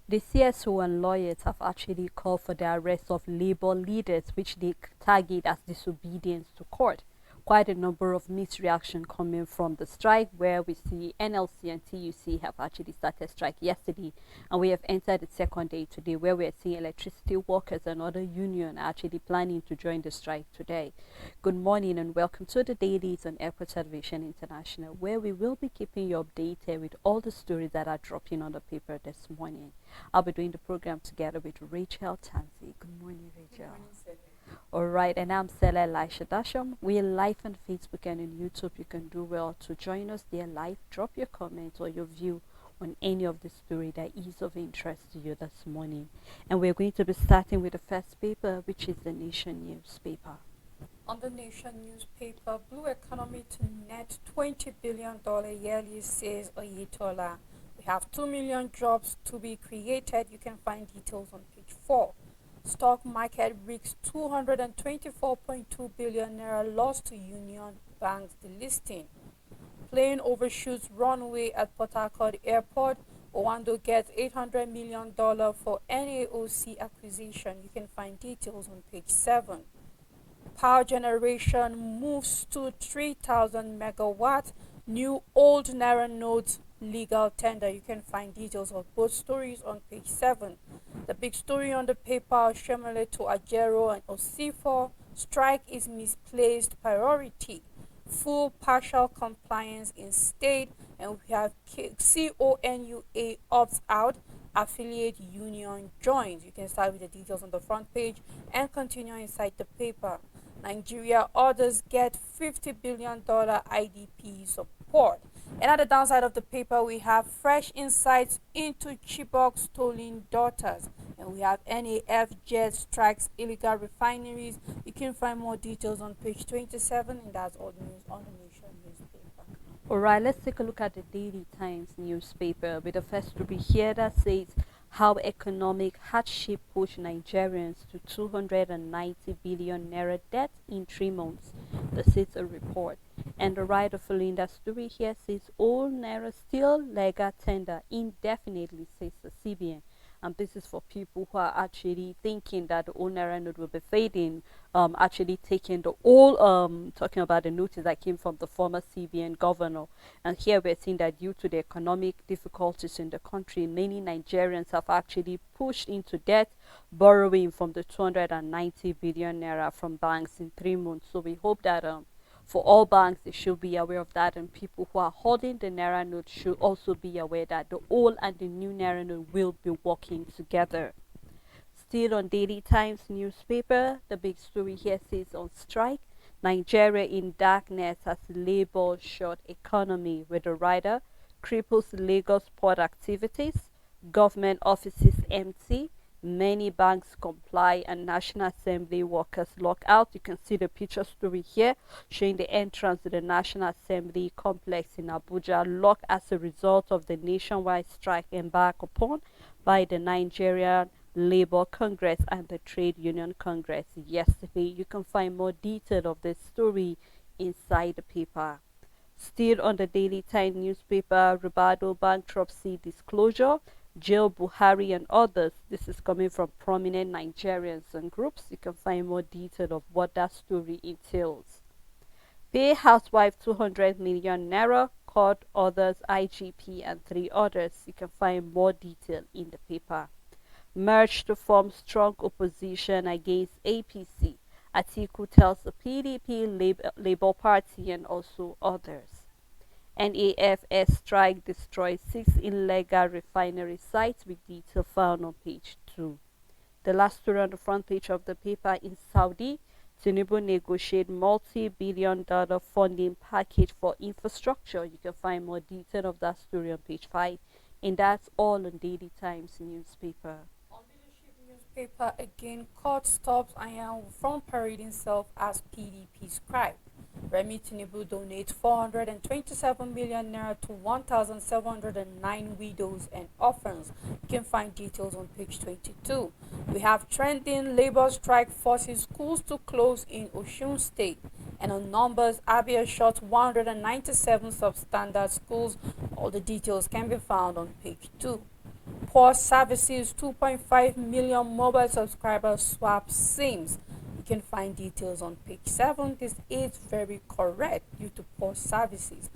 The CSO and lawyers have actually called for the arrest of labor leaders, which they target as disobedience to court. Quite a number of mixed reaction coming from the strike, where we see NLC and TUC have actually started strike yesterday, and we have entered the second day today, where we are seeing electricity workers and other union actually planning to join the strike today. Good morning and welcome to the Dailies on Airport Television International, where we will be keeping you updated with all the stories that are dropping on the paper this morning. I'll be doing the program together with Rachel Tansy. Good morning, Rachel. Good morning, Sally. All right, and I'm Stella Elisha Dasham. We're live on Facebook and on YouTube. You can do well to join us there live. Drop your comment or your view on any of the story that is of interest to you this morning. And we're going to be starting with the first paper, which is the Nation newspaper. On the Nation newspaper, Blue economy to net $20 billion yearly, says Oyetola. We have 2 million jobs to be created. You can find details on page 4. Stock market risks 224.2 billion naira loss to Union Bank's delisting. Plane overshoots runway at Port Harcourt Airport. Owando gets $800 million for NAOC acquisition. You can find details on page 7. Power generation moves to 3,000 megawatts. New old Naira notes legal tender. You can find details of both stories on page 7. The big story on the paper, Shemale to Ajero and Osifo. Strike is misplaced priority. Full partial compliance in state. And we have CONUA opts out. Affiliate union joins. You can start with the details on the front page and continue inside the paper. Nigeria orders get $50 billion IDP support. And at the downside of the paper, we have fresh insights into Chibok stolen daughters. And we have NAF jet strikes illegal refineries. You can find more details on page 27, and that's all the news on the Nation newspaper. All right, let's take a look at the Daily Times newspaper with the first story here that says how economic hardship pushed Nigerians to 290 billion naira debt in 3 months. This is a report. And the writer following that story here says all naira still legal tender indefinitely, says the CBN. And this is for people who are actually thinking that the old naira note will be fading, actually taking the old, talking about the notice that came from the former CBN governor. And here we're seeing that due to the economic difficulties in the country, many Nigerians have actually pushed into debt, borrowing from the 290 billion naira from banks in 3 months. So we hope that for all banks, they should be aware of that, and people who are holding the Naira note should also be aware that the old and the new Naira note will be working together. Still on Daily Times newspaper, the big story here says on strike, Nigeria in darkness as labor short economy, with the rider cripples Lagos port activities, government offices empty, many banks comply, and National Assembly workers lock out. You can see the picture story here showing the entrance to the National Assembly complex in Abuja locked as a result of the nationwide strike embarked upon by the Nigerian Labour Congress and the Trade Union Congress yesterday. You can find more detail of this story inside the paper. Still on the Daily Times newspaper, Ribado bankruptcy disclosure, jail Buhari and others. This is coming from prominent Nigerians and groups. You can find more detail of what that story entails. Pay housewife 200 million naira, caught others IGP and 3 others. You can find more detail in the paper. Merge to form strong opposition against APC. Atiku tells the PDP, Labour Party and also others. NAFS strike destroys 6 illegal refinery sites, with detail found on page 2. The last story on the front page of the paper, in Saudi, Tinubu negotiate multi-billion-dollar funding package for infrastructure. You can find more detail of that story on page 5. And that's all on Daily Times newspaper. On leadership newspaper, again, court stops Ayan from parading himself as PDP scribe. Remi Tinubu donates 427 million naira to 1,709 widows and orphans. You can find details on page 22. We have trending labor strike forces schools to close in Osun State. And on numbers, Abia shut 197 substandard schools. All the details can be found on page 2. Pause services, 2.5 million mobile subscribers swap SIMs. You can find details on page 7. This is very correct due to pause services.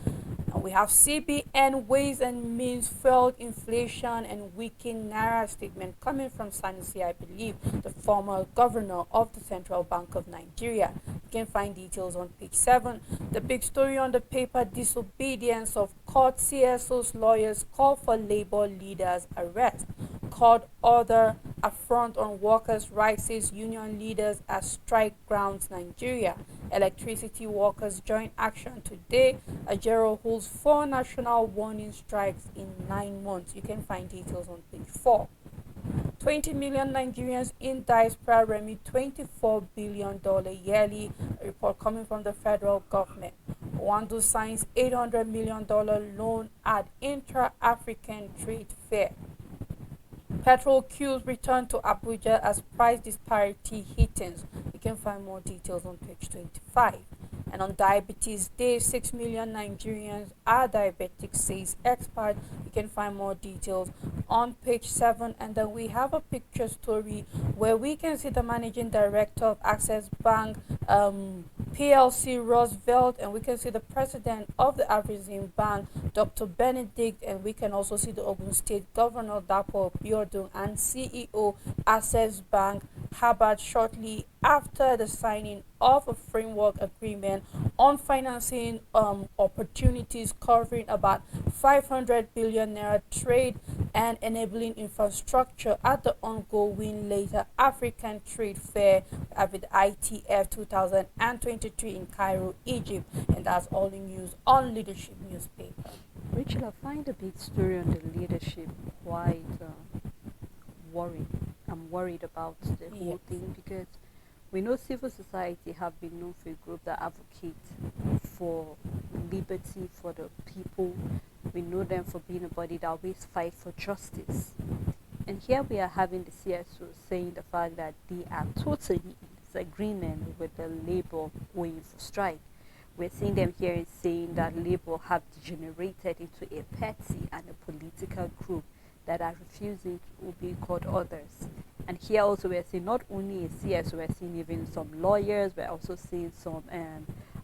And we have CBN Ways and Means fueled inflation and weakened Naira statement coming from Sanusi, I believe, the former governor of the Central Bank of Nigeria. You can find details on page 7. The big story on the paper: disobedience of court. CSO's lawyers call for labor leaders arrest. Court order affront on workers' rights, says union leaders as strike grounds Nigeria. Electricity workers join action today. Ajero holds 4 national warning strikes in 9 months. You can find details on page 4. 20 million Nigerians in diaspora remit $24 billion yearly, a report coming from the federal government. Rwanda signs $800 million loan at intra-African trade fair. Petrol queues return to Abuja as price disparity hittens. You can find more details on page 25. And on Diabetes Day, 6 million Nigerians are diabetic, says expert. You can find more details on page 7. And then we have a picture story where we can see the managing director of Access Bank, PLC Roosevelt, and we can see the president of the Afrexim Bank, Dr. Benedict, and we can also see the Ogun State Governor, Dapo Biodun, and CEO Access Bank, Herbert, shortly after the signing of a framework agreement on financing opportunities covering about 500 billion naira trade and enabling infrastructure at the ongoing later African Trade Fair with ITF 2023 in Cairo, Egypt. And that's all the news on Leadership newspaper. Rachel, I find the big story on the leadership quite worried. I'm worried about the whole thing because we know civil society have been known for a group that advocate for liberty for the people. We know them for being a body that always fight for justice. And here we are having the CSO saying the fact that they are totally in disagreement with the labor going for strike. We're seeing them here saying that labor have degenerated into a petty and a political group that are refusing to obey court orders. And here also we're seeing not only a CS, we're seeing even some lawyers, we're also seeing some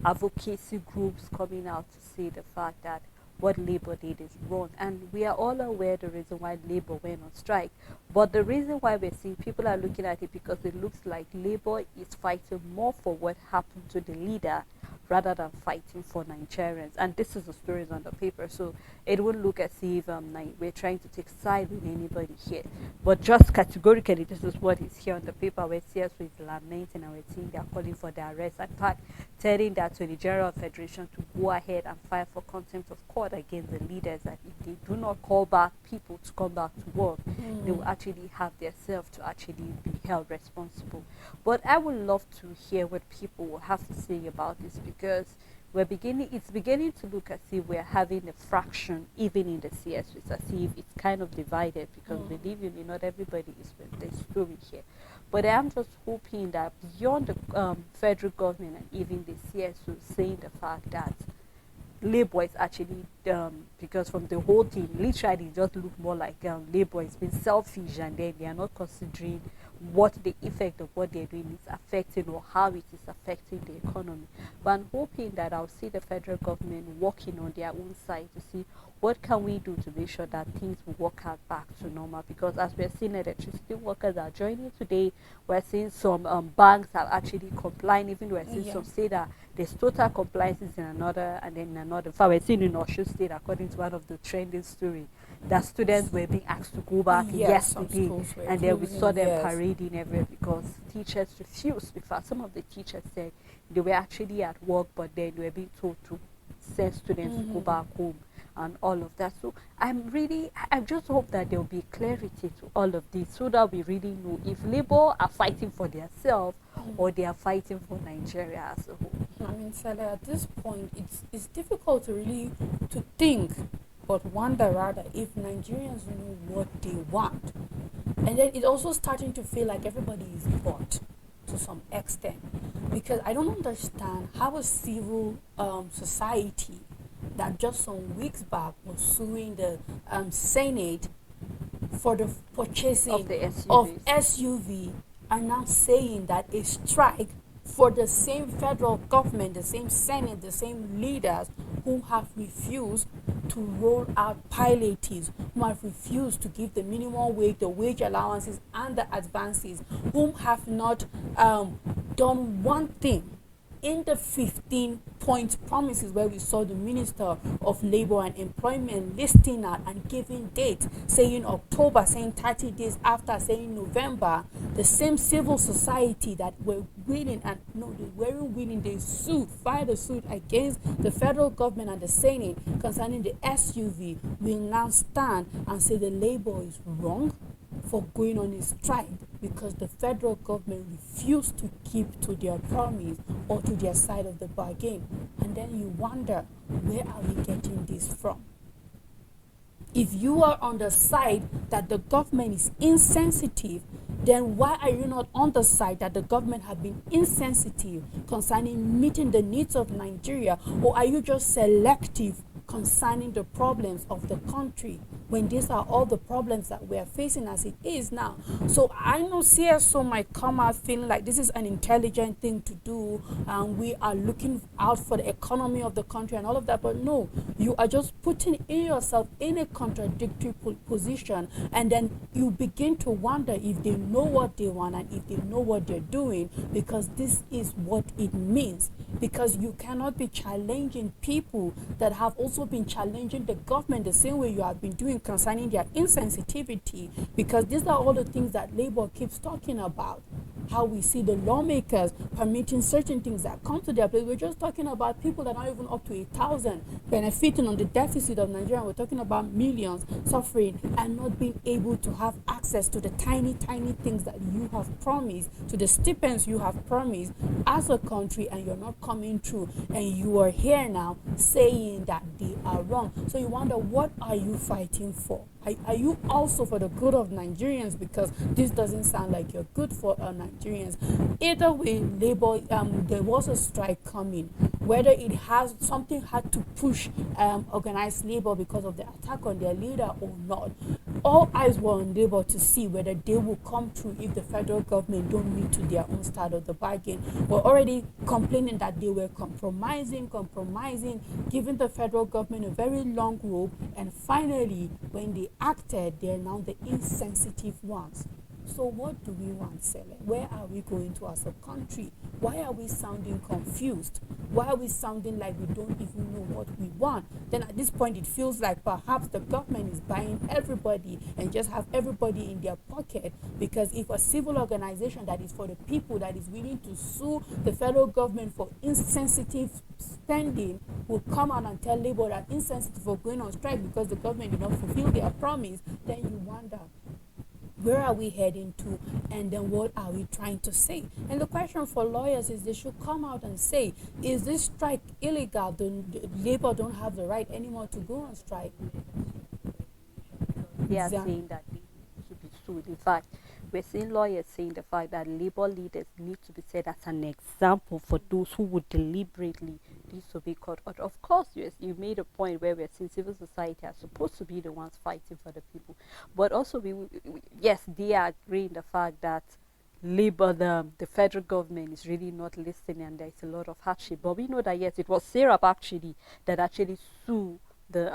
advocacy groups coming out to say the fact that what Labour did is wrong. And we are all aware the reason why Labour went on strike. But the reason why we're seeing people are looking at it because it looks like Labour is fighting more for what happened to the leader rather than fighting for Nigerians. And this is the stories on the paper, so it won't look as if we're trying to take side with anybody here. But just categorically, this is what is here on the paper, where CSO is lamenting and we're seeing they're calling for their arrest. In fact, telling the Attorney General Federation to go ahead and file for contempt of court against the leaders, that if they do not call back people to come back to work, they will actually have themselves to actually be held responsible. But I would love to hear what people will have to say about this, because it's beginning to look as if we're having a fraction even in the CS. It's as if it's kind of divided, because believe me, not everybody is with the story here. But I'm just hoping that beyond the federal government and even the CSO saying the fact that Labour is actually, because from the whole thing, literally just look more like Labour is being selfish, and then they are not considering what the effect of what they're doing is affecting or how it is affecting the economy. But I'm hoping that I'll see the federal government working on their own side to see what can we do to make sure that things will work out back to normal. Because as we're seeing, electricity workers are joining today. We're seeing some banks are actually complying, even we're seeing some say that there's total compliance in another, and then in another. In fact, we're seeing in Osun State, according to one of the trending story, that students were being asked to go back yesterday, and then we saw them parading everywhere because teachers refused. In fact, some of the teachers said they were actually at work, but then they were being told to send students to go back home and all of that. So I just hope that there will be clarity to all of this, so that we really know if Labour are fighting for themselves or they are fighting for Nigeria as a whole. I mean, Salah, at this point, it's difficult to really to think, but wonder rather if Nigerians know what they want. And then it's also starting to feel like everybody is bought to some extent, because I don't understand how a civil society that just some weeks back was suing the Senate for the Of purchasing the of SUVs. SUV are now saying that a strike for the same federal government, the same Senate, the same leaders who have refused to roll out palliatives, who have refused to give the minimum wage, the wage allowances, and the advances, whom have not done one thing in the 15-point promises where we saw the Minister of Labor and Employment listing out and giving dates, saying October, saying 30 days after, saying November, the same civil society that were winning, and no, they weren't winning, they filed a suit against the federal government and the Senate concerning the SUV, will now stand and say the labor is wrong for going on a strike because the federal government refused to keep to their promise or to their side of the bargain. And then you wonder, where are we getting this from? If you are on the side that the government is insensitive, then why are you not on the side that the government have been insensitive concerning meeting the needs of Nigeria? Or are you just selective concerning the problems of the country when these are all the problems that we are facing as it is now? So I know CSO might come out feeling like this is an intelligent thing to do and we are looking out for the economy of the country and all of that, but no, you are just putting yourself in a contradictory position, and then you begin to wonder if they know what they want and if they know what they're doing, because this is what it means. Because you cannot be challenging people that have also been challenging the government the same way you have been doing concerning their insensitivity, because these are all the things that Labour keeps talking about. How we see the lawmakers permitting certain things that come to their place. We're just talking about people that are even up to 1,000 benefiting on the deficit of Nigeria. We're talking about millions suffering and not being able to have access to the tiny, tiny things that you have promised, to the stipends you have promised as a country, and you're not coming through. And you are here now saying that they are wrong. So you wonder, what are you fighting for? Are you also for the good of Nigerians? Because this doesn't sound like you're good for Nigerians. Either way, Labour, there was a strike coming. Whether it has something had to push organized Labour because of the attack on their leader or not, all eyes were on Labour to see whether they will come through if the federal government don't meet to their own side of the bargain. We're already complaining that they were compromising, giving the federal government a very long rope, and finally, when they acted, they're now the insensitive ones. So what do we want, Sele? Where are we going to as a country? Why are we sounding confused? Why are we sounding like we don't even know what we want? Then at this point, it feels like perhaps the government is buying everybody and just have everybody in their pocket, because if a civil organization that is for the people, that is willing to sue the federal government for insensitive spending, will come out and tell Labour that insensitive for going on strike because the government did not fulfill their promise, then you wonder, where are we heading to, and then what are we trying to say? And the question for lawyers is they should come out and say, is this strike illegal? Labour don't have the right anymore to go on strike. They are saying that they need to be sued. In fact, we're seeing lawyers saying the fact that labor leaders need to be set as an example for those who would deliberately disobey court order. Of course, yes, you made a point where we're seeing civil society are supposed to be the ones fighting for the people, but also yes, they are agreeing the fact that labor, the federal government is really not listening, and there's a lot of hardship. But we know that yes, it was Serap actually that actually sued the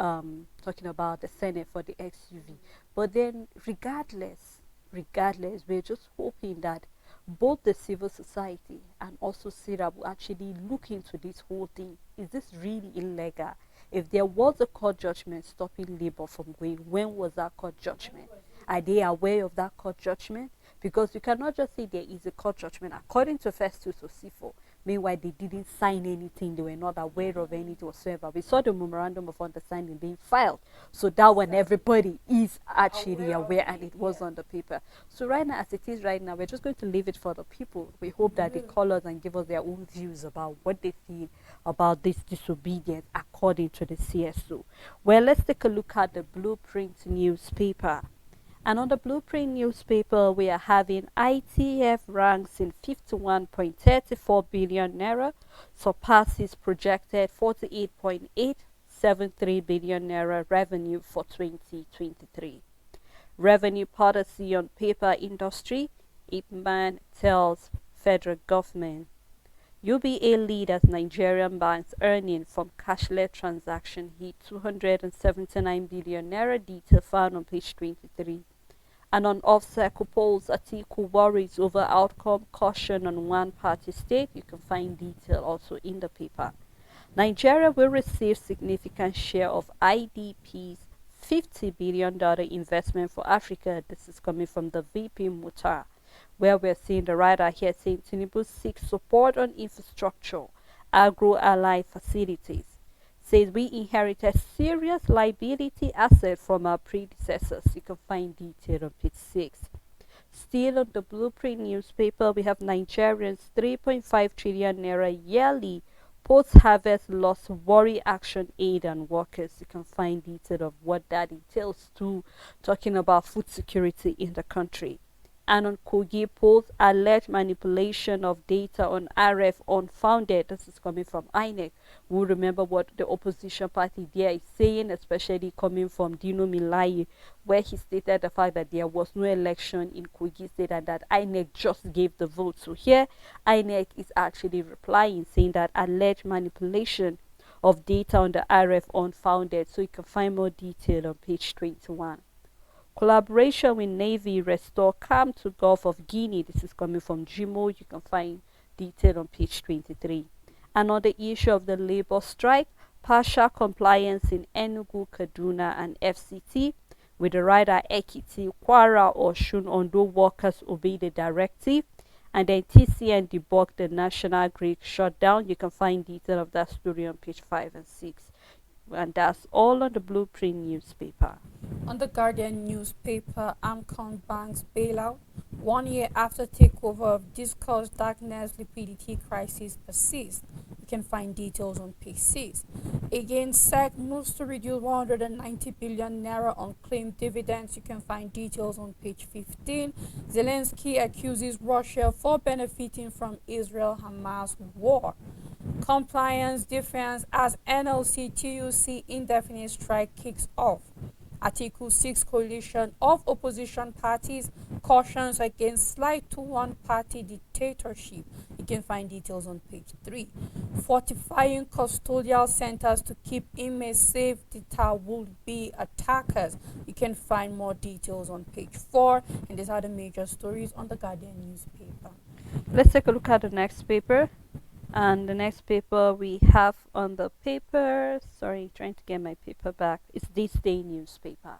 talking about the Senate for the XUV. But then regardless, we're just hoping that both the civil society and also Serap will actually look into this whole thing. Is this really illegal? If there was a court judgment stopping labor from going, when was that court judgment? Are they aware of that court judgment? Because you cannot just say there is a court judgment according to Festus Osifo. Meanwhile, they didn't sign anything. They were not aware of anything whatsoever. We saw the memorandum of understanding being filed. So that one, everybody is actually aware, and it was on the paper. So right now, as it is right now, we're just going to leave it for the people. We hope that they call us and give us their own views about what they feel about this disobedience according to the CSO. Well, let's take a look at the Blueprint newspaper. And on the Blueprint newspaper, we are having ITF ranks in 51.34 billion naira, surpasses projected 48.873 billion naira revenue for 2023. Revenue policy on paper industry, Ipman tells federal government. UBA lead as Nigerian banks earning from cashless transaction hit 279 billion naira, detail found on page 23. And on offset polls, Atiku worries over outcome, caution on one-party state. You can find detail also in the paper. Nigeria will receive significant share of IDP's $50 billion investment for Africa. This is coming from the VP Mutar, where we're seeing the writer here saying Tinubu seeks support on infrastructure, agro-allied facilities. Says we inherited serious liability asset from our predecessors. You can find detail on page 6. Still on the Blueprint newspaper, we have Nigerians 3.5 trillion naira yearly post-harvest loss worry action aid and workers. You can find detail of what that entails too, talking about food security in the country. And on Kogi polls, alleged manipulation of data on RF unfounded. This is coming from INEC. We remember what the opposition party there is saying, especially coming from Dino Milai, where he stated the fact that there was no election in Kogi State and that INEC just gave the vote. So here, INEC is actually replying, saying that alleged manipulation of data on the RF unfounded. So you can find more detail on page 21. Collaboration with Navy restore calm to Gulf of Guinea. This is coming from Jimo. You can find detail on page 23. And on the issue of the labor strike, partial compliance in Enugu, Kaduna, and FCT with the rider Ekiti, Kwara, or Shun Ondo workers obey the directive. And then TCN debunked the national grid shutdown. You can find detail of that story on page 5 and 6. And that's all on the Blueprint newspaper. On the Guardian newspaper, Amcon Bank's bailout. 1 year after takeover of Discourse Darkness liquidity crisis persists. You can find details on page 6. Again, SEC moves to reduce 190 billion naira unclaimed dividends. You can find details on page 15. Zelensky accuses Russia for benefiting from Israel-Hamas war. Compliance defense as NLC TUC indefinite strike kicks off. Article 6 coalition of opposition parties cautions against slide to one-party dictatorship. You can find details on page 3. Fortifying custodial centers to keep inmates safe, deter would-be attackers. You can find more details on page 4. And these are the major stories on the Guardian newspaper. Let's take a look at the next paper. And the next paper we have on the paper, sorry, trying to get my paper back, is This Day newspaper.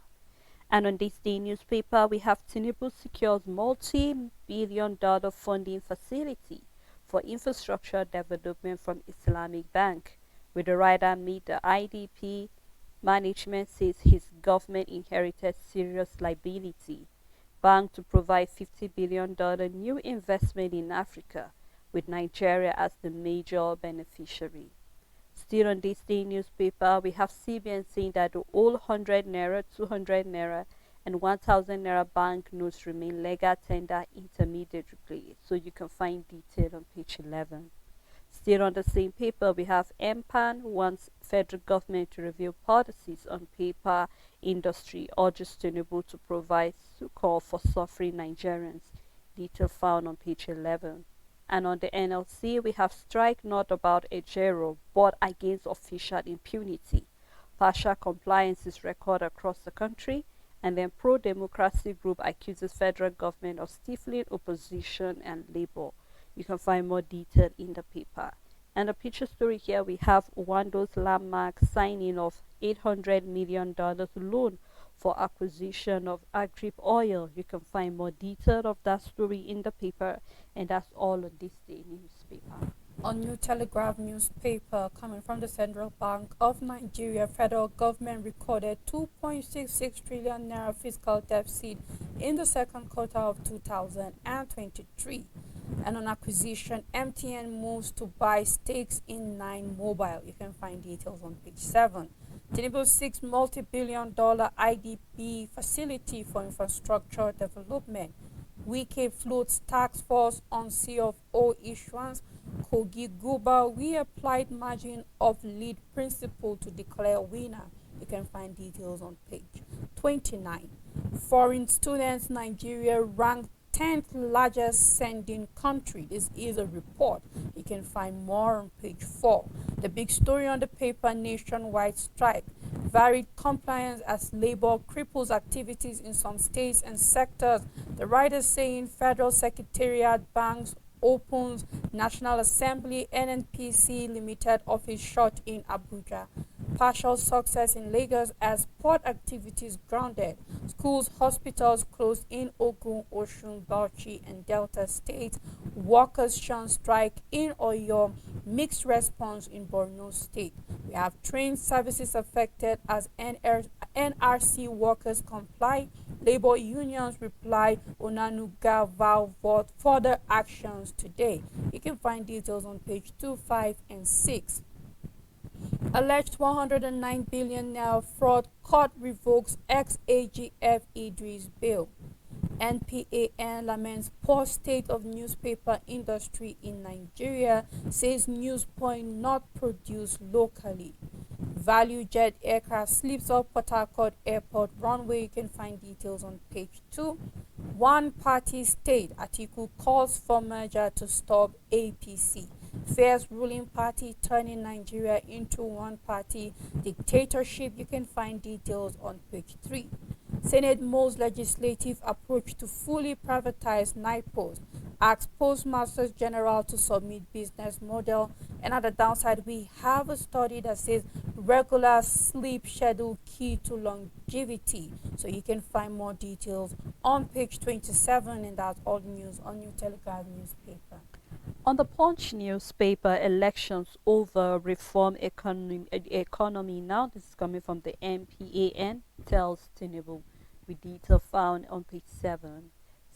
And on This Day newspaper, we have Tinubu secures multi-billion-dollar funding facility for infrastructure development from Islamic Bank. With the writer meet the IDP management says his government inherited serious liability. Bank to provide $50 billion new investment in Africa, with Nigeria as the major beneficiary. Still on This Day newspaper, we have CBN saying that the old 100 naira, 200 naira, and 1000 naira bank notes remain legal tender intermediately. So you can find detail on page 11. Still on the same paper, we have MPAN wants federal government to review policies on paper industry, urges Tinubu to provide succor for suffering Nigerians. Detail found on page 11. And on the NLC, we have strike not about Ejero, but against official impunity. Partial compliance is recorded across the country, and then pro-democracy group accuses federal government of stifling opposition and labor. You can find more detail in the paper. And the picture story here, we have Wando's landmark signing of $800 million loan for acquisition of Agrip oil. You can find more detail of that story in the paper, and that's all on This Day newspaper. On New Telegraph newspaper, coming from the Central Bank of Nigeria, federal government recorded 2.66 trillion naira fiscal deficit in the second quarter of 2023. And on acquisition, MTN moves to buy stakes in 9 Mobile. You can find details on page 7. Tinubu seeks multi-billion-dollar IDP facility for infrastructure development. Wike floats task force on CFO issuance. Kogi Guba reapplied margin of lead principle to declare winner. You can find details on page 29. Foreign students, Nigeria ranked 10th largest sending country. This is a report. You can find more on page 4. The big story on the paper: nationwide strike. Varied compliance as labor cripples activities in some states and sectors. The writer saying Federal Secretariat, banks opens, National Assembly, NNPC Limited office shut in Abuja. Partial success in Lagos as port activities grounded. Schools, hospitals closed in Ogun, Osun, Bauchi, and Delta states. Workers shun strike in Oyo. Mixed response in Borno state. We have train services affected as NRC workers comply. Labor unions reply. Onanuga vow for further actions today. You can find details on page 2, 5, and 6. Alleged 109 billion naira fraud, court revokes ex-AGF Idris bail. NPAN laments poor state of newspaper industry in Nigeria, says Newspoint not produced locally. Value jet aircraft slips off Port Harcourt Airport runway. You can find details on page 2. One party state, Atiku calls for merger to stop APC. Fierce ruling party turning Nigeria into one party dictatorship. You can find details on page 3. Senate molds legislative approach to fully privatize NIPOS. Asks Postmasters General to submit business model. And at the downside, we have a study that says regular sleep schedule key to longevity. So you can find more details on page 27, and that's all the news on New Telegraph newspaper. On the Punch newspaper, elections over, reform economy now. This is coming from the MPAN, tells Tinubu, with detail found on page 7.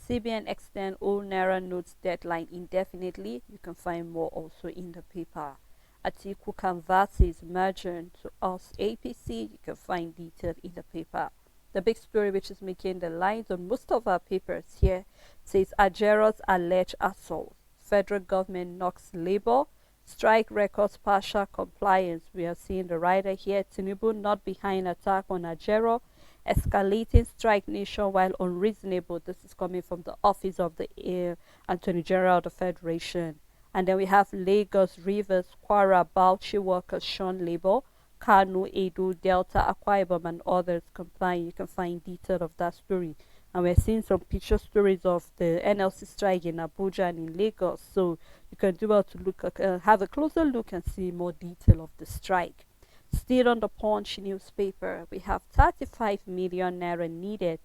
CBN extend old Naira notes deadline indefinitely. You can find more also in the paper. Atiku canvasses merger to us APC. You can find detail in the paper. The big story which is making the lines on most of our papers here says Ajero's alleged assault. Federal government knocks labor. Strike records partial compliance. We are seeing the writer here. Tinubu not behind attack on Ajero. Escalating strike nationwide unreasonable. This is coming from the office of the Attorney General of the Federation. And then we have Lagos, Rivers, Kwara, Bauchi workers shun labor. Kano, Edo, Delta, Akwa Ibom, and others complying. You can find detail of that story. And we're seeing some picture stories of the NLC strike in Abuja and in Lagos. So you can do well to look, have a closer look and see more detail of the strike. Still on the Punch newspaper, we have 35 million naira needed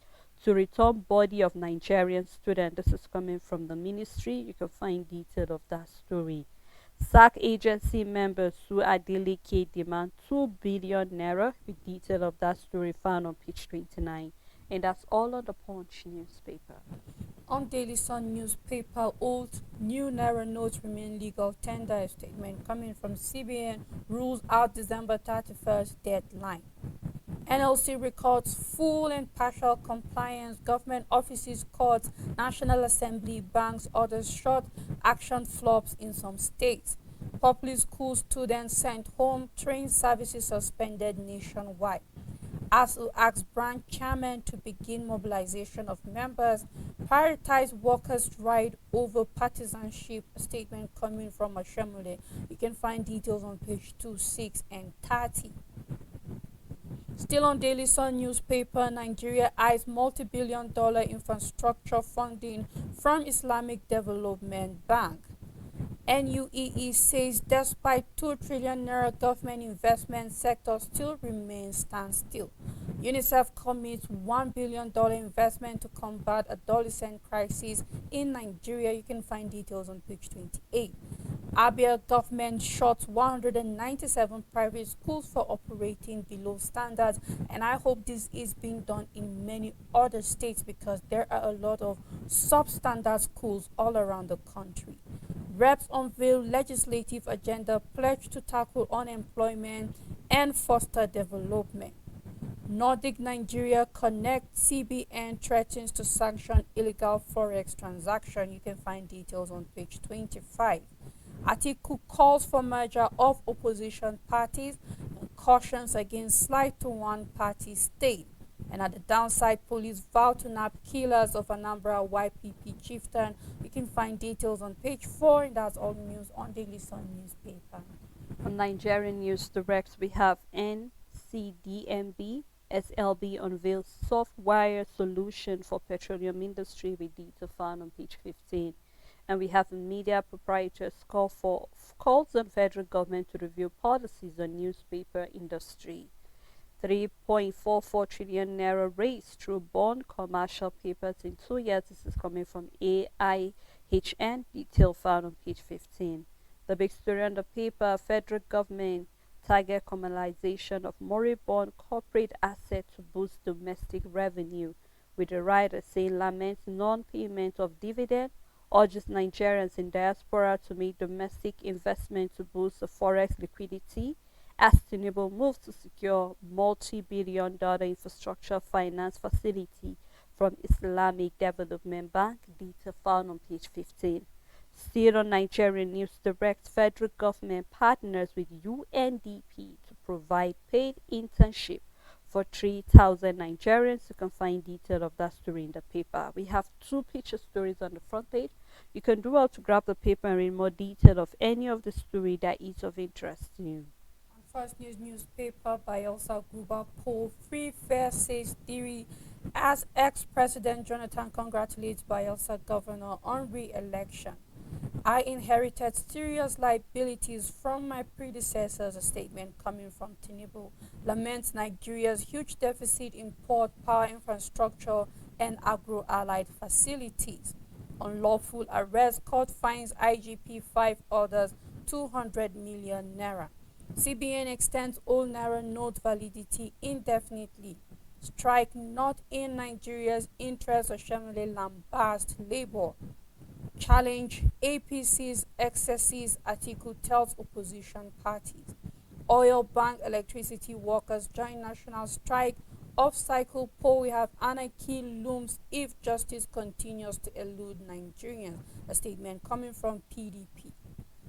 to return body of Nigerian student. This is coming from the ministry. You can find detail of that story. SAC agency members sue Adeleke demand 2 billion naira, with detail of that story found on page 29. And that's all on the Punch newspaper. On Daily Sun newspaper, old new Naira notes remain legal. Tender statement coming from CBN rules out December 31st deadline. NLC records full and partial compliance. Government offices, courts, National Assembly, banks, orders short. Action flops in some states. Public school students sent home. Train services suspended nationwide. ASU asks branch chairman to begin mobilization of members. Prioritize workers' right over partisanship. A statement coming from Ashemule. You can find details on page 2, 6, and 30. Still on Daily Sun newspaper, Nigeria eyes multi-billion-dollar infrastructure funding from Islamic Development Bank. NUEE says despite 2 trillion naira government investment, sector still remains standstill. UNICEF commits $1 billion investment to combat adolescent crisis in Nigeria. You can find details on page 28. Abia government shuts 197 private schools for operating below standards, and I hope this is being done in many other states because there are a lot of substandard schools all around the country. Reps unveil legislative agenda pledge to tackle unemployment and foster development. Nordic Nigeria Connect CBN threatens to sanction illegal forex transaction. You can find details on page 25. Atiku calls for merger of opposition parties and cautions against slide to one party state. And at the downside, police vow to nab killers of Anambra YPP chieftain. You can find details on page 4, and that's all news on Daily Sun newspaper. On Nigerian News Direct, we have NCDMB SLB unveils software solution for petroleum industry with detail found on page 15. And we have media proprietors calls on federal government to review policies on newspaper industry. 3.44 trillion naira raised through bond commercial papers in 2 years. This is coming from AIHN, detail found on page 15. The big story on the paper: federal government target commercialization of moribund corporate assets to boost domestic revenue, with the writer saying laments non-payment of dividend, urges Nigerians in diaspora to make domestic investment to boost the forex liquidity, as Tinubu moves to secure multi-billion-dollar infrastructure finance facility from Islamic Development Bank, detail found on page 15. Still on Nigerian News Direct, federal government partners with UNDP to provide paid internship for 3,000 Nigerians. You can find detail of that story in the paper. We have two picture stories on the front page. You can do well to grab the paper and read more detail of any of the story that is of interest to you. First News newspaper by Elsa Guba poll Free Fair says theory as ex-president Jonathan congratulates Bielsa governor on re-election. I inherited serious liabilities from my predecessors, a statement coming from Tinubu laments Nigeria's huge deficit in port, power infrastructure, and agro-allied facilities. Unlawful arrest, court finds IGP 5 orders 200 million naira. CBN extends old naira note validity indefinitely. Strike not in Nigeria's interest, Oshemole lambast labor. Challenge APC's excesses, Atiku tells opposition parties. Oil bank electricity workers join national strike. Off-cycle poll, we have anarchy looms if justice continues to elude Nigerians. A statement coming from PDP.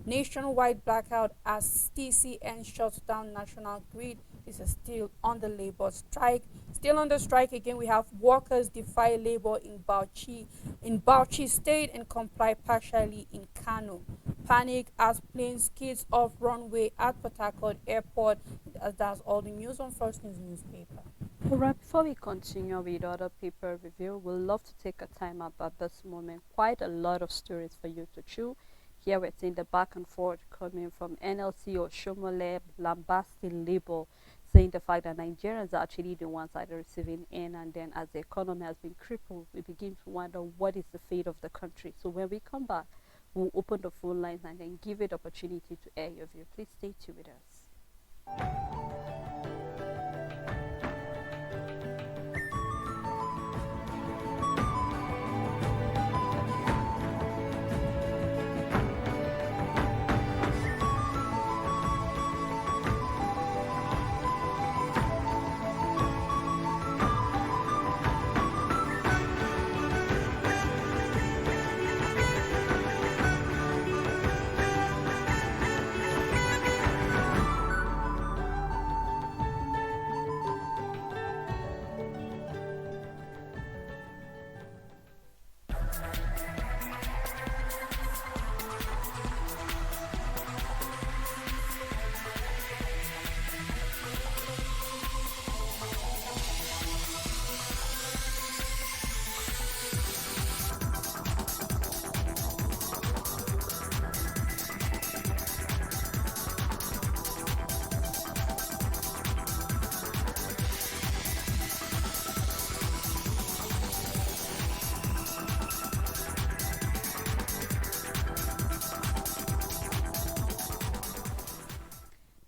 Nationwide blackout as TCN shuts down national grid. This is still on the labor strike. Still on the strike again, we have workers defy labor in Bauchi State and comply partially in Kano. Panic as plane skids off runway at Port Harcourt Airport. That's all the news on First News newspaper. Alright, before we continue with other paper review, we'd love to take a time up at this moment. Quite a lot of stories for you to chew. Here we're seeing the back and forth coming from NLC or Shomole lambasting label, saying the fact that Nigerians are actually the ones that are receiving in, and then as the economy has been crippled, we begin to wonder what is the fate of the country. So when we come back, we'll open the phone lines and then give it opportunity to air your view. Please stay tuned with us.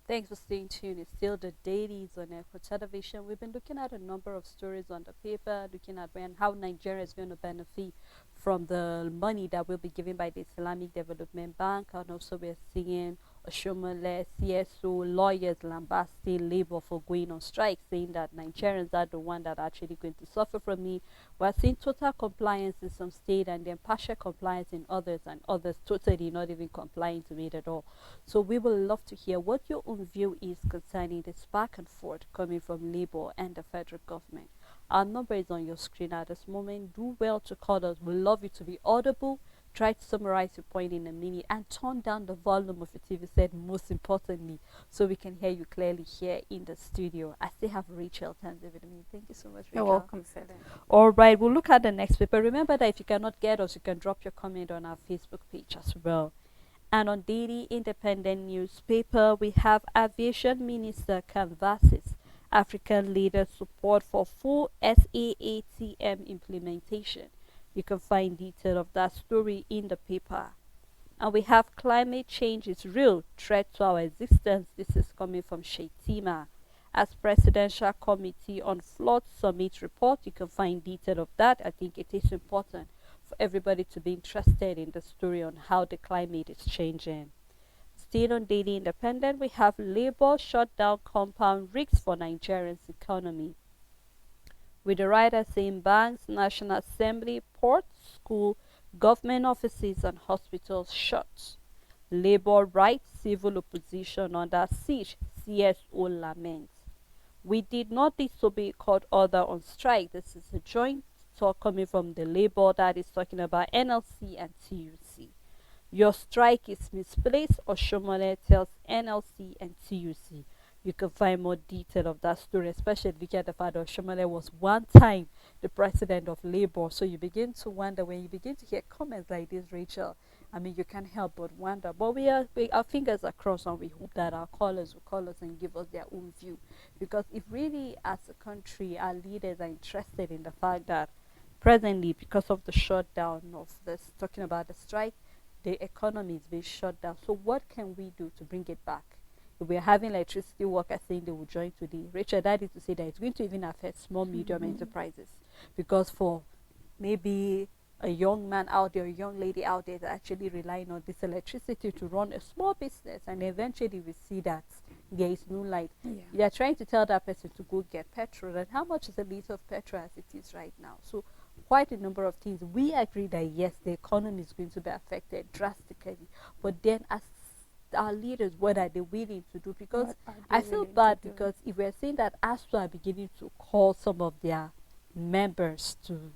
Thanks for staying tuned. It's still the dailies on Echo Television. We've been looking at a number of stories on the paper, looking at how Nigeria is going to benefit from the money that will be given by the Islamic Development Bank, and also we're seeing Oshomole, CSO, lawyers lambasting labor for going on strike, saying that Nigerians are the one that are actually going to suffer from it. We're seeing total compliance in some state and then partial compliance in others, and others totally not even complying to it at all. So we would love to hear what your own view is concerning this back and forth coming from Labour and the federal government. Our number is on your screen at this moment. Do well to call us. We love you to be audible. Try to summarize your point in a minute and turn down the volume of your TV set, most importantly, so we can hear you clearly here in the studio. I still have Rachel Tanzi with me. Thank you so much, You're Rachel. welcome, Selen. All right, we'll look at the next paper. Remember that if you cannot get us, you can drop your comment on our Facebook page as well. And on Daily Independent newspaper, we have Aviation Minister canvasses African leaders support for full SAATM implementation. You can find detail of that story in the paper. And we have climate change is real threat to our existence. This is coming from Shetima. As Presidential Committee on Flood Summit report, you can find detail of that. I think it is important for everybody to be interested in the story on how the climate is changing. Still on Daily Independent, we have Labour shutdown compound risks for Nigerians' economy. With the writer saying banks, National Assembly, ports, school, government offices and hospitals shut. Labour rights, civil opposition under siege, CSO laments. We did not disobey court order on strike. This is a joint talk coming from the Labour that is talking about NLC and TUC. Your strike is misplaced, Oshomole tells NLC and TUC. You can find more detail of that story, especially looking at the fact that Oshomole was one time the president of Labour. So you begin to wonder when you begin to hear comments like this, Rachel. I mean, you can't help but wonder. But our fingers are crossed, and we hope that our callers will call us and give us their own view. Because if really, as a country, our leaders are interested in the fact that presently, because of the shutdown of this, talking about the strike, the economy is being shut down. So what can we do to bring it back? If we're having electricity workers saying they will join today, Rachel, that is to say that it's going to even affect small, medium enterprises. Because for maybe a young man out there, a young lady out there that actually relying on this electricity to run a small business, and eventually we see that there is no light. You're trying to tell that person to go get petrol, and how much is a liter of petrol as it is right now? So quite a number of things. We agree that yes, the economy is going to be affected drastically, but then as our leaders, what are they willing to do? Because I feel bad because if we're saying that ASU are beginning to call some of their members to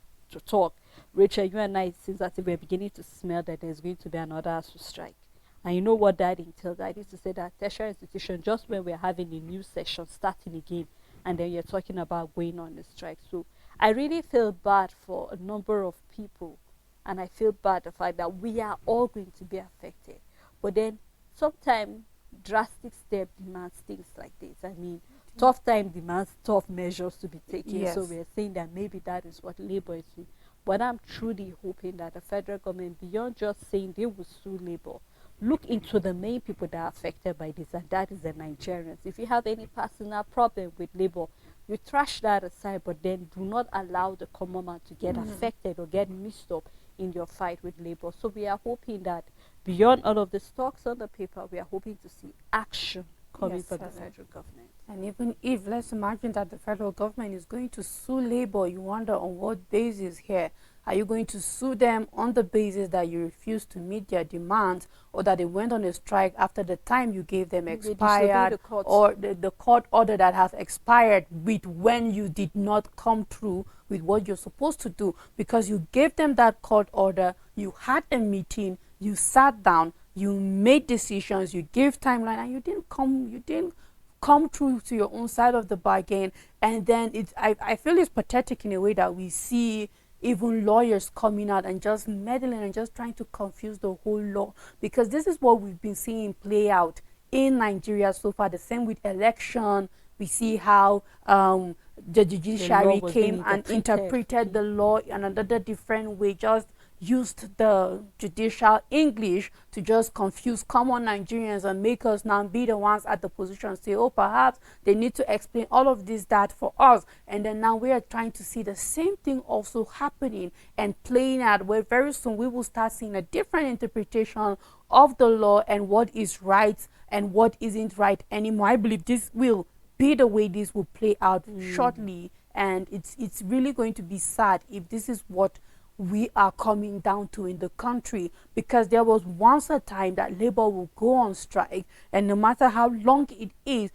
talk, Rachel, you and I, it seems that we're beginning to smell that there's going to be another ASU strike. And you know what that entails? That is to say that tertiary institution, just when we're having a new session starting again, and then you're talking about going on a strike. So I really feel bad for a number of people, and I feel bad the fact that we are all going to be affected. But then sometimes drastic step demands things like this. I mean, tough time demands tough measures to be taken. Yes. So we're saying that maybe that is what Labour is doing. But I'm truly hoping that the federal government, beyond just saying they will sue Labour, look into the main people that are affected by this, and that is the Nigerians. If you have any personal problem with Labour, you trash that aside, but then do not allow the common man to get affected or get mixed up in your fight with Labour. So we are hoping that beyond all of the talks on the paper, we are hoping to see action coming from the federal government. And even if, let's imagine that the federal government is going to sue Labour, you wonder on what basis here. Are you going to sue them on the basis that you refuse to meet their demands, or that they went on a strike after the time you gave them expired, or the court order that has expired with when you did not come through with what you're supposed to do? Because you gave them that court order, you had a meeting, you sat down, you made decisions, you gave timeline, and you didn't come through to your own side of the bargain. And then I feel it's pathetic in a way that we see even lawyers coming out and just meddling and just trying to confuse the whole law, because this is what we've been seeing play out in Nigeria so far. The same with election. We see how the judiciary came and interpreted the law in another different way, just used the judicial English to just confuse common Nigerians and make us now be the ones at the position, say, oh, perhaps they need to explain all of this, that for us. And then now we are trying to see the same thing also happening and playing out, where very soon we will start seeing a different interpretation of the law and what is right and what isn't right anymore. I believe this will be the way this will play out shortly, and it's really going to be sad if this is what we are coming down to in the country, because there was once a time that Labour will go on strike, and no matter how long it is,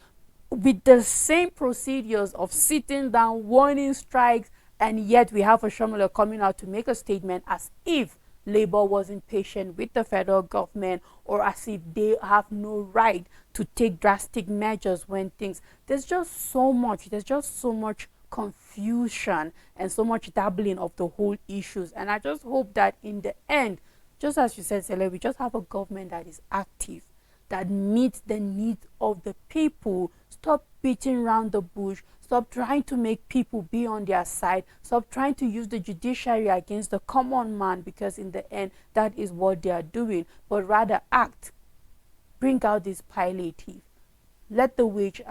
with the same procedures of sitting down, warning strikes, and yet we have a Shomole coming out to make a statement as if Labour wasn't patient with the federal government, or as if they have no right to take drastic measures when things, there's just so much confusion and so much dabbling of the whole issues. And I just hope that in the end, just as you said, Sele, we just have a government that is active, that meets the needs of the people. Stop beating around the bush. Stop trying to make people be on their side. Stop trying to use the judiciary against the common man, because in the end, that is what they are doing. But rather act. Bring out this palliative. Let the wage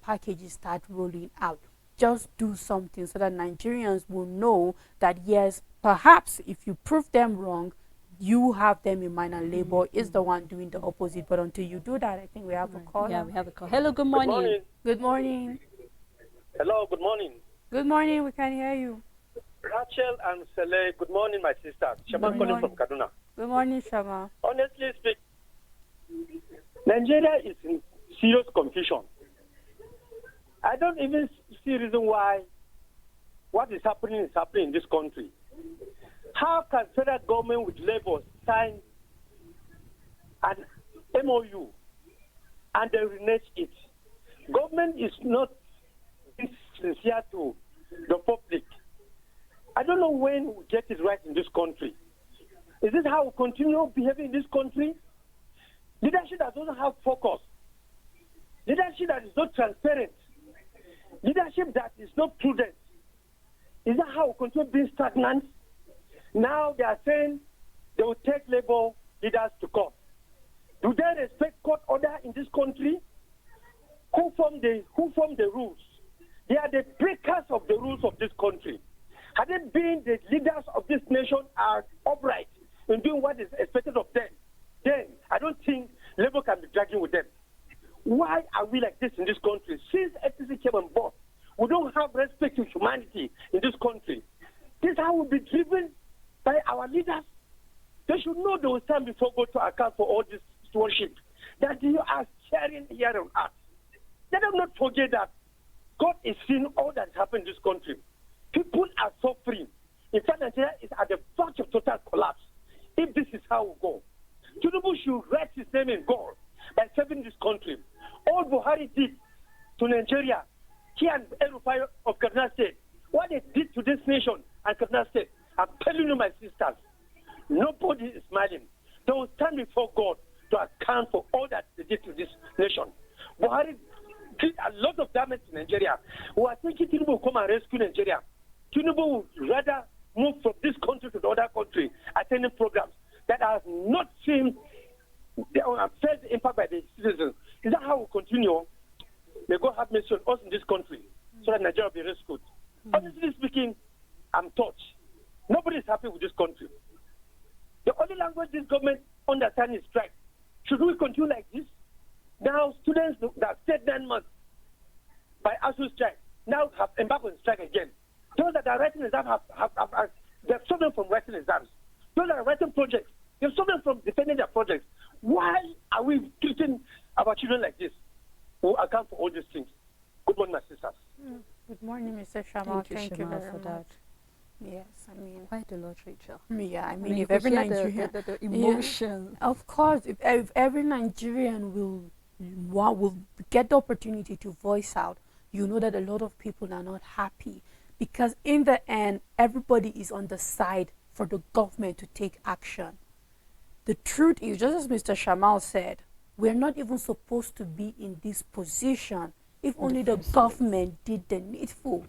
packages start rolling out. Just do something so that Nigerians will know that, yes, perhaps if you prove them wrong, you have them in mind, and Labour is the one doing the opposite. But until you do that, I think we have a call. Yeah, we have a call. Hello, good morning. Good morning. Good morning. Hello, good morning. Good morning, we can hear you. Rachel and Sele, good morning, my sister. Shama Good calling from morning. Kaduna. Good morning, Shama. Honestly speaking, Nigeria is in serious confusion. I don't even see reason why what is happening in this country. How can federal government with Labour sign an MOU and then renege it? Government is not sincere to the public. I don't know when we get it right in this country. Is this how we continue behaving in this country? Leadership that doesn't have focus. Leadership that is not transparent. Leadership that is not prudent. Is that how we continue being stagnant? Now they are saying they will take Labour leaders to court. Do they respect court order in this country? Who form the rules? They are the breakers of the rules of this country. Had it been the leaders of this nation are upright in doing what is expected of them, then I don't think Labour can be dragging with them. Why are we like this in this country? Since FCC came on board, we don't have respect to humanity in this country. This is how we'll be driven by our leaders. They should know they will stand before God to account for all this stewardship that you are sharing here on earth. Let them not forget that God is seeing all that happened in this country. People are suffering. In fact, Nigeria is at the verge of total collapse. If this is how we go, Tinubu should write his name in gold by saving this country. All Buhari did to Nigeria, he and El-Rufai of Kaduna State, what they did to this nation and Kaduna State, I'm telling you, my sisters, nobody is smiling. They will stand before God to account for all that they did to this nation. Buhari did a lot of damage to Nigeria. We are thinking Tinubu will come and rescue Nigeria. Tinubu would rather move from this country to the other country, attending programs that have not seen felt the impact by the citizens. Is that how we continue? May God have mercy on us in this country so that Nigeria will be rescued. Honestly speaking, I'm touched. Nobody is happy with this country. The only language this government understands is strike. Should we continue like this? Now, students that stayed 9 months by ASU strike now have embarked on strike again. Those that are writing exams they've stopped them from writing exams. Those that are writing projects, they've stopped them from defending their projects. Why are we treating our children like this? Who account for all these things? Good morning, my sisters. Good morning, Mr. Shama. Thank you Shama, very for much. that. Yes, I mean, Quite a lot, Rachel. yeah, I I mean, mean, you if could every hear Nigerian, the Yeah. emotion. Of course, if every Nigerian will get the opportunity to voice out, you know that a lot of people are not happy, because in the end, everybody is on the side for the government to take action. The truth is, just as Mr. Shamal said, we're not even supposed to be in this position if only the government did the needful.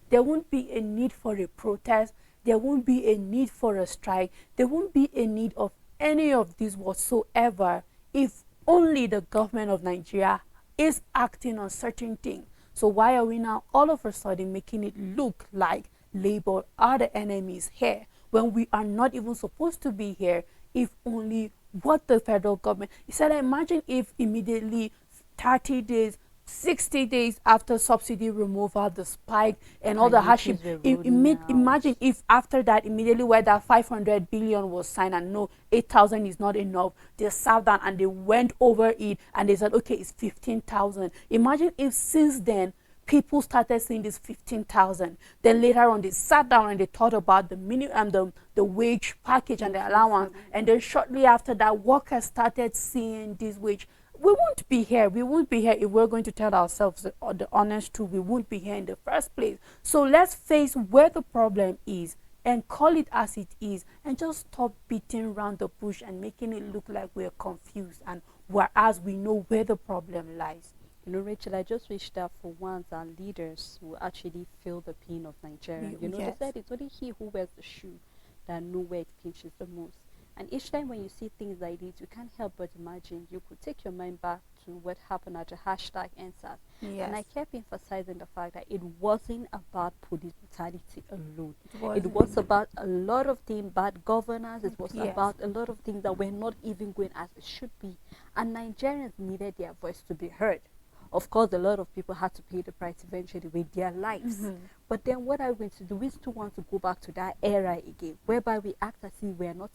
There won't be a need for a protest. There won't be a need for a strike. There won't be a need of any of this whatsoever if only the government of Nigeria is acting on certain things. So why are we now all of a sudden making it look like Labour are the enemies here when we are not even supposed to be here if only what the federal government... He said, imagine if immediately 30 days 60 days after subsidy removal, the spike and all the hardship. Priorities were rolling out. Imagine if after that, immediately where that 500 billion was signed and no, 8,000 is not enough, they sat down and they went over it and they said, okay, it's 15,000. Imagine if since then, people started seeing this 15,000. Then later on, they sat down and they thought about the minimum, the wage package and the allowance. And then shortly after that, workers started seeing this wage. We won't be here. We won't be here if we're going to tell ourselves the honest truth. We won't be here in the first place. So let's face where the problem is and call it as it is, and just stop beating around the bush and making it look like we're confused, and whereas we know where the problem lies. You know, Rachel, I just wish that for once our leaders will actually feel the pain of Nigeria. You know, Yes. they said it's only he who wears the shoe that know where it pinches the most. And each time when you see things like this, you can't help but imagine. You could take your mind back to what happened at the hashtag #EndSARS. Yes. And I kept emphasizing the fact that it wasn't about police brutality alone. It wasn't. was about a lot of things, bad governance. It was Yes. about a lot of things that were not even going as it should be. And Nigerians needed their voice to be heard. Of course, a lot of people had to pay the price eventually with their lives. But then what are we going to do? We still want to go back to that era again, whereby we act as if we are not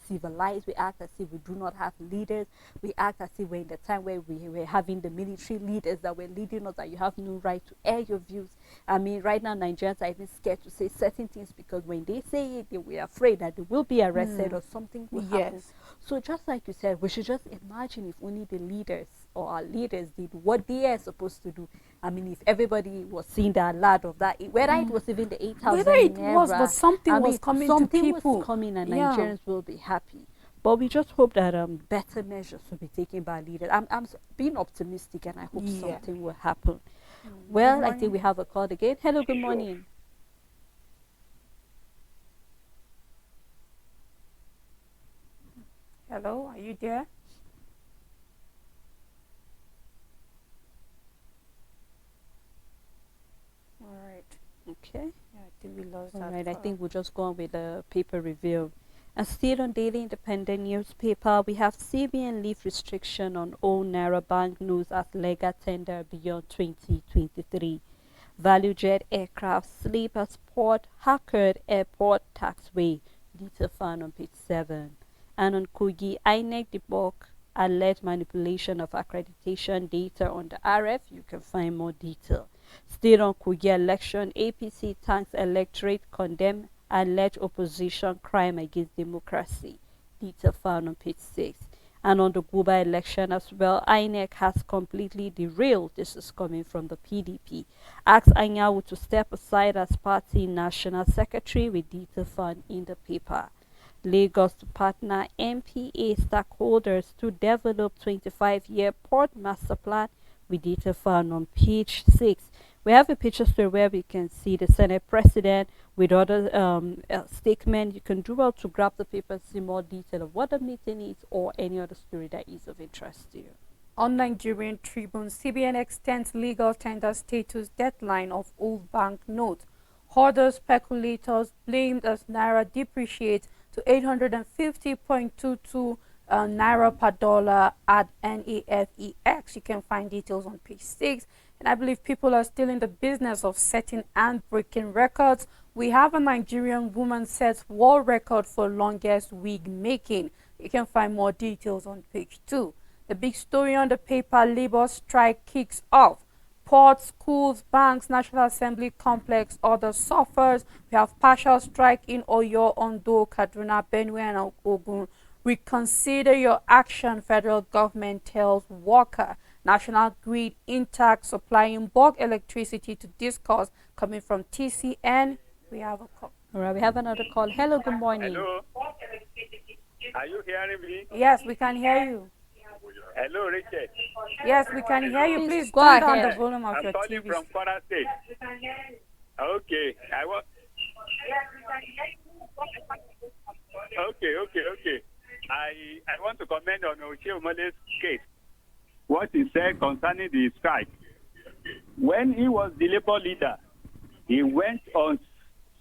civilized, we act as if we do not have leaders, we act as if we're in the time where we were having the military leaders that were leading us, that you have no right to air your views. I mean, right now, Nigerians are even scared to say certain things because when they say it, we're afraid that they will be arrested or something will happen. Yes. So just like you said, we should just imagine if only the leaders or our leaders did what they are supposed to do. I mean, if everybody was seeing the alert of that, whether it was even the 8,000 Whether it naira, was, but something was coming to something people. was coming, and Yeah. Nigerians will be happy. But we just hope that better measures will be taken by leaders. I'm being optimistic, and I hope Yeah. something will happen. Well, I morning. think we have a call again. Hello, good morning. Hello, are you there? All right. Okay. Yeah, I think we lost All that. right, I call. think we'll just go on with the paper review. And still on Daily Independent newspaper, we have CBN leave restriction on all Naira banknotes as legal tender beyond 2023. ValueJet aircraft sleepers port Hackard airport taxway. Detail found on page 7. And on Kogi, INEC debunk alleged manipulation of accreditation data on the RF. You can find more detail. Still on Kogi election, APC thanks electorate condemn alleged opposition crime against democracy. Detail found on page 6. And on the Guba election as well, INEC has completely derailed. This is coming from the PDP. Asks Anyawu to step aside as party national secretary, with detail found in the paper. Lagos to partner MPA stakeholders to develop 25-year port master plan, with detail found on page 6. We have a picture story where we can see the Senate President with other statement. You can do well to grab the paper and see more detail of what the meeting is or any other story that is of interest to you. On Nigerian Tribune, CBN extends legal tender status deadline of old bank notes. Hoarders, speculators blamed as Naira depreciates to 850.22 Naira per dollar at NAFEX. You can find details on page 6. And I believe people are still in the business of setting and breaking records. We have a Nigerian woman sets world record for longest wig making. You can find more details on page 2. The big story on the paper, labor strike kicks off. Ports, schools, banks, National Assembly complex, others suffers. We have partial strike in Oyo, Ondo, Kaduna, Benue, and Ogun. Reconsider your action, federal government tells worker. National grid intact, supplying bulk electricity to discuss. Coming from TCN, we have a call. All right, we have another call. Hello, good morning. Hello. Are you hearing me? Yes, we can hear you. Hello, Richard. Yes, we can hear you. Please Please go turn down ahead. the volume of I'm your calling TV. from Kwara State. Okay, I want. Okay. I want to comment on Oche Omale's case. What he said concerning the strike. When he was the labor leader, he went on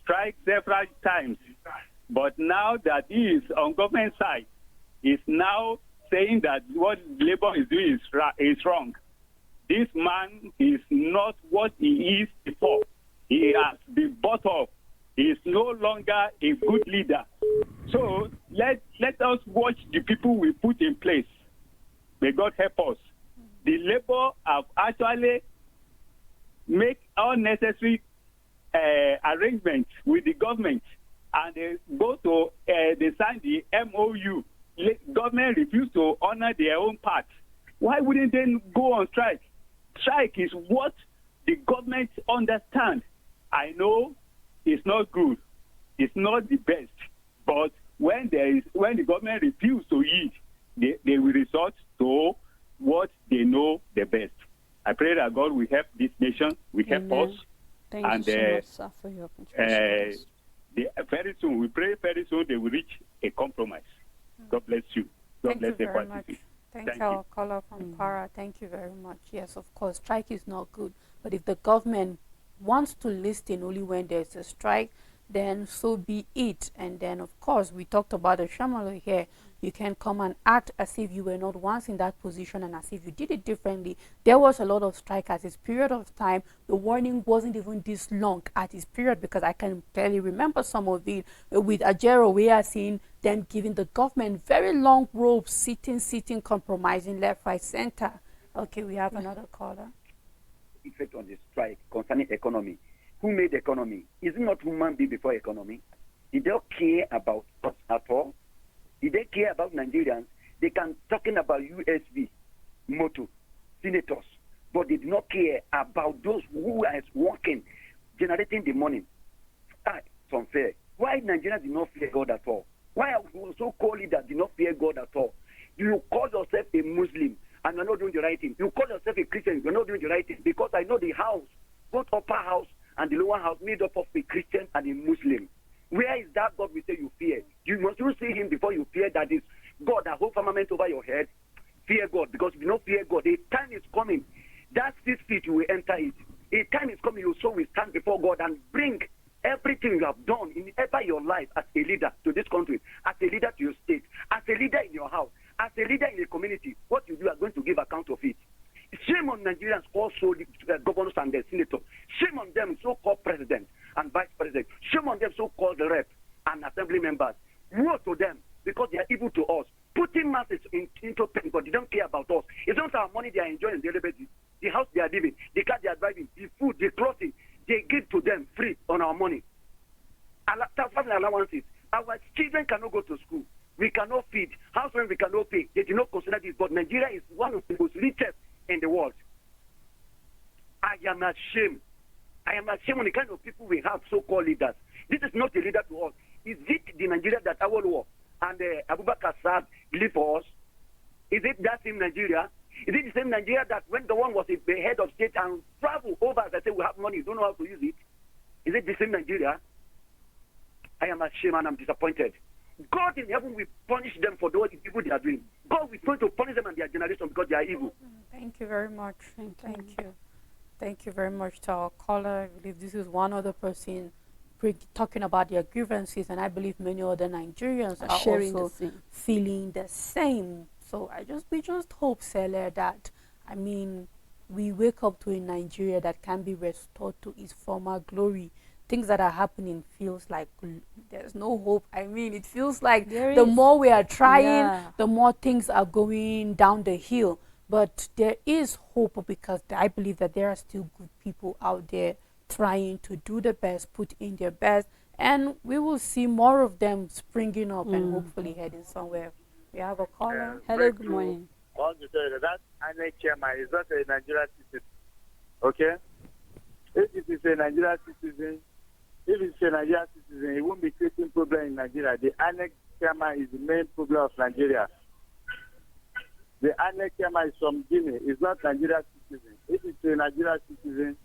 strike several times. But now that he is on government side, he's now saying that what labor is doing is wrong. this man is not what he is before. He has been bought off. He is no longer a good leader. So let us watch the people we put in place. May God help us. The Labour have actually make all necessary arrangements with the government, and they go to they sign the MOU. Government refuse to honor their own part. Why wouldn't they go on strike? Strike is what the government understand. I know it's not good, it's not the best, but when the government refuse to yield, they will resort to what they know the best. I pray that God will help this nation, will help us. Thank you so much, sir, for your contribution. Very soon, we pray very soon they will reach a compromise. God bless you. God Thank you bless very much. Thank Thanks, our you. caller from Para. Thank you very much. Yes, of course, strike is not good. But if the government wants to listen only when there's a strike, then so be it. And then, of course, we talked about the Shamalo here. You can come and act as if you were not once in that position and as if you did it differently. There was a lot of strike at this period of time. The warning wasn't even this long at this period, because I can clearly remember some of it. With Ajero, we are seeing them giving the government very long ropes, sitting, compromising left, right, center. Okay, we have another caller. Effect on the strike concerning economy. Who made economy? Is it not human being before economy? Did they care about us at all? Did they care about Nigerians? They can talking about USB, motor, senators, but they did not care about those who are working, generating the money. It's unfair. Why Nigerians did not fear God at all? Why are so-called leaders did not fear God at all? You call yourself a Muslim and you're not doing the right thing. You call yourself a Christian, you're not doing the right thing. Because I know the house, both upper house and the lower house, made up of a Christian and a Muslim. Where is that God we say you fear? You must see him before you fear that is God, that whole firmament over your head. Fear God, because if you don't fear God, a time is coming. That 6 feet, you will enter it. A time is coming, you so will stand before God and bring everything you have done in ever your life as a leader to this country, as a leader to your state, as a leader in your house, as a leader in a community. What you do are going to give account of it. Shame on Nigerians, also governors and the senators. Shame on them, so-called president and vice president. Shame on them, so-called rep and assembly members. Woe to them, because they are evil to us. Putting masses into pain, but they don't care about us. It's not our money they are enjoying, the house they are living, the car they are driving, the food, the clothing, they give to them free on our money. Family allowances. Our children cannot go to school. We cannot feed. House rent we cannot pay. They do not consider this, but Nigeria is one of the most richest in the world. I am ashamed. I am ashamed of the kind of people we have, so-called leaders. This is not a leader to us. Is it the Nigeria that Awolowo and Abubakar Saad live for us? Is it that same Nigeria? Is it the same Nigeria that when the one was the head of state and travel over, they say we have money, don't know how to use it? Is it the same Nigeria? I am ashamed and I'm disappointed. God in heaven will punish them for the evil they are doing. God will going to punish them and their generation because they are evil. Thank you very much. Thank you. Thank you very much to our caller. I believe this is one other person talking about their grievances, and I believe many other Nigerians are sharing also feeling the same. So we just hope, Sele, that we wake up to a Nigeria that can be restored to its former glory. Things that are happening feels like there's no hope. It feels like the more we are trying, the more things are going down the hill. But there is hope, because I believe that there are still good people out there trying to do the best, put in their best, and we will see more of them springing up and hopefully heading somewhere. We have a caller. Hello, good morning. That INEC chairman is not a Nigerian citizen. Okay? If it is a Nigerian citizen, he won't be creating problem in Nigeria. The INEC chairman is the main problem of Nigeria. The INEC chairman is from Guinea. He's not Nigerian citizen. If it's a Nigerian citizen,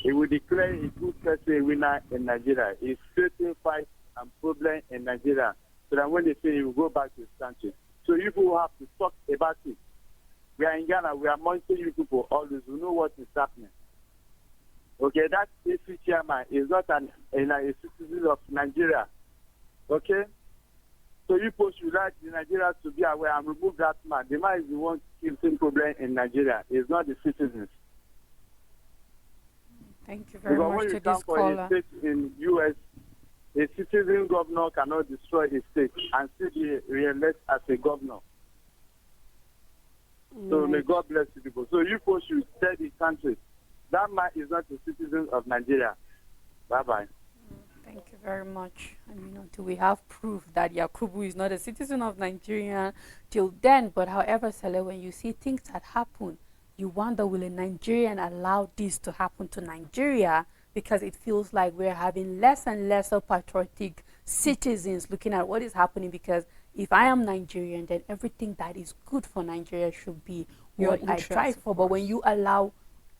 he will declare a good person a winner in Nigeria. He's creating fight and problem in Nigeria. So that when they say he will go back to his country. So you people have to talk about it. We are in Ghana. We are monitoring you people always. We know what is happening. Okay, that AC chairman is not a citizen of Nigeria. Okay? So you post you like the Nigerians to be aware and remove that man. The man is the one creating problem in Nigeria. It's not the citizens. Thank you very Because much when to you this stand for a caller. state in U.S., a citizen governor cannot destroy a state and still be re-elected as a governor. So may God bless you people. So you folks should tell the country that man is not a citizen of Nigeria. Bye-bye. Thank you very much. Until we have proof that Yakubu is not a citizen of Nigeria, till then. But however, Sele, when you see things that happen, you wonder, will a Nigerian allow this to happen to Nigeria? Because it feels like we're having less and lesser patriotic citizens looking at what is happening. Because if I am Nigerian, then everything that is good for Nigeria should be what I try for. But when you allow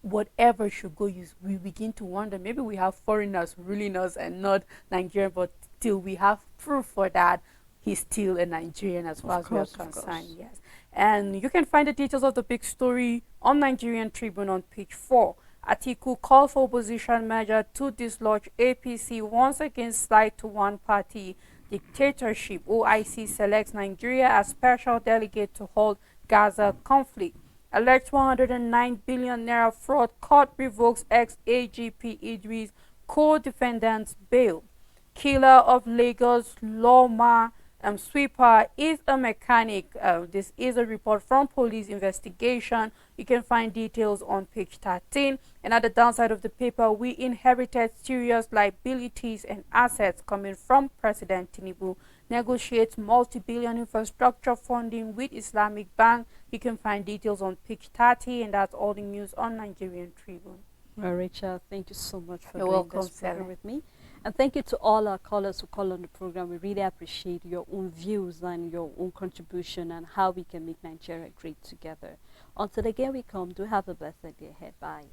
whatever should go, we begin to wonder, maybe we have foreigners ruling us and not Nigerian, but still we have proof for that. He's still a Nigerian as far as we are concerned. Yes. And you can find the details of the big story on Nigerian Tribune on page 4. Atiku calls for opposition measure to dislodge APC, once again slide to one party dictatorship. OIC selects Nigeria as special delegate to hold Gaza conflict. Alleged 109 billion naira fraud, court revokes ex-AGP Idris co-defendant's bail. Killer of Lagos lawma sweeper is a mechanic. This is a report from police investigation. You can find details on page 13. And at the downside of the paper, we inherited serious liabilities and assets coming from President Tinubu. Negotiates multi-billion infrastructure funding with Islamic Bank. You can find details on page 30, and that's all the news on Nigerian Tribune. Well, Rachel, thank you so much for You're doing welcome, this program Sarah. with me. And thank you to all our callers who call on the program. We really appreciate your own views and your own contribution and how we can make Nigeria great together. Until again we come, do have a blessed day ahead. Bye.